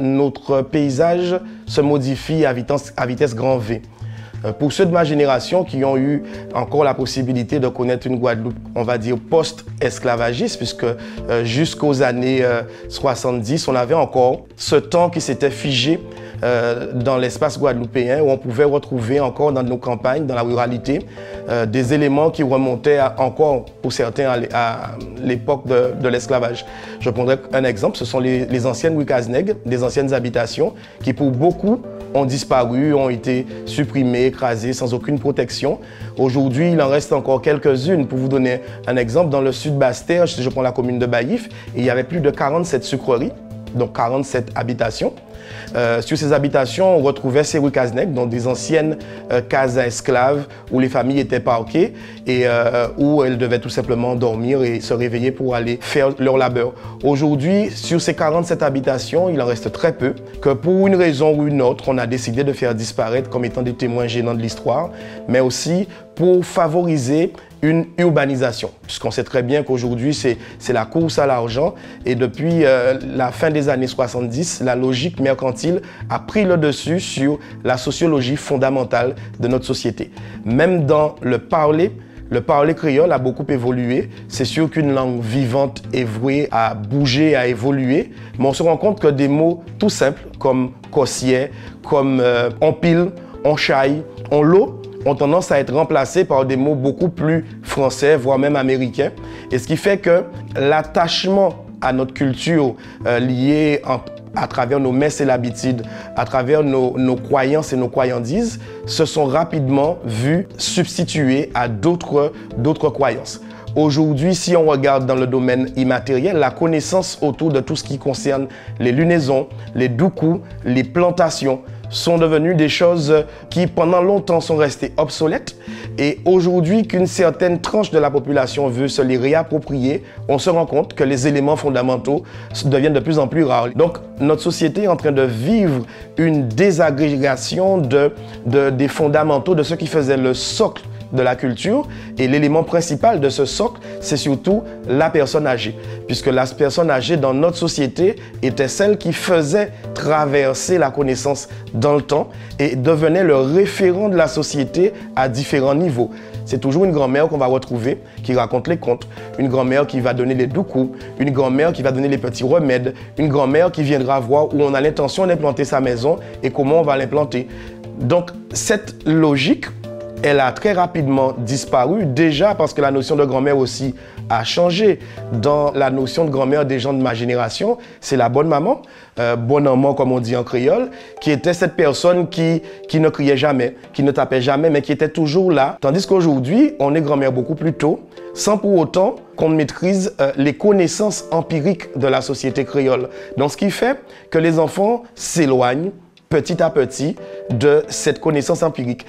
notre paysage se modifie à vitesse grand V. Pour ceux de ma génération qui ont eu encore la possibilité de connaître une Guadeloupe, on va dire post-esclavagiste, puisque jusqu'aux années 70, on avait encore ce temps qui s'était figé dans l'espace guadeloupéen, où on pouvait retrouver encore dans nos campagnes, dans la ruralité, des éléments qui remontaient encore, pour certains, à l'époque de l'esclavage. Je prendrai un exemple, ce sont les anciennes Wikasneg, des anciennes habitations, qui pour beaucoup ont disparu, ont été supprimées, écrasées, sans aucune protection. Aujourd'hui, il en reste encore quelques-unes. Pour vous donner un exemple, dans le sud Basse-Terre, si je prends la commune de Baïf, il y avait plus de 47 sucreries, donc 47 habitations. Sur ces habitations, on retrouvait ces Wikasneg, donc des anciennes cases à esclaves où les familles étaient parquées et où elles devaient tout simplement dormir et se réveiller pour aller faire leur labeur. Aujourd'hui, sur ces 47 habitations, il en reste très peu que pour une raison ou une autre, on a décidé de faire disparaître comme étant des témoins gênants de l'histoire, mais aussi pour favoriser une urbanisation, puisqu'on sait très bien qu'aujourd'hui c'est la course à l'argent et depuis la fin des années 70, la logique mercantile a pris le dessus sur la sociologie fondamentale de notre société. Même dans le parler créole a beaucoup évolué. C'est sûr qu'une langue vivante est vouée à bouger, à évoluer, mais on se rend compte que des mots tout simples comme cossier, comme on pile, on chaille, on l'eau, ont tendance à être remplacés par des mots beaucoup plus français, voire même américains. Et ce qui fait que l'attachement à notre culture liée à travers nos messes et l'habitude, à travers nos croyances et nos croyandises, se sont rapidement vus substitués à d'autres croyances. Aujourd'hui, si on regarde dans le domaine immatériel, la connaissance autour de tout ce qui concerne les lunaisons, les doucous, les plantations, sont devenues des choses qui pendant longtemps sont restées obsolètes et aujourd'hui qu'une certaine tranche de la population veut se les réapproprier, on se rend compte que les éléments fondamentaux deviennent de plus en plus rares. Donc notre société est en train de vivre une désagrégation des fondamentaux, de ce qui faisait le socle de la culture et l'élément principal de ce socle, c'est surtout la personne âgée. Puisque la personne âgée dans notre société était celle qui faisait traverser la connaissance dans le temps et devenait le référent de la société à différents niveaux. C'est toujours une grand-mère qu'on va retrouver qui raconte les contes, une grand-mère qui va donner les doucous, une grand-mère qui va donner les petits remèdes, une grand-mère qui viendra voir où on a l'intention d'implanter sa maison et comment on va l'implanter. Donc cette logique, elle a très rapidement disparu, déjà parce que la notion de grand-mère aussi a changé. Dans la notion de grand-mère des gens de ma génération, c'est la bonne maman, bonne maman comme on dit en créole, qui était cette personne qui ne criait jamais, qui ne tapait jamais, mais qui était toujours là. Tandis qu'aujourd'hui, on est grand-mère beaucoup plus tôt, sans pour autant qu'on maîtrise les connaissances empiriques de la société créole. Donc ce qui fait que les enfants s'éloignent petit à petit de cette connaissance empirique.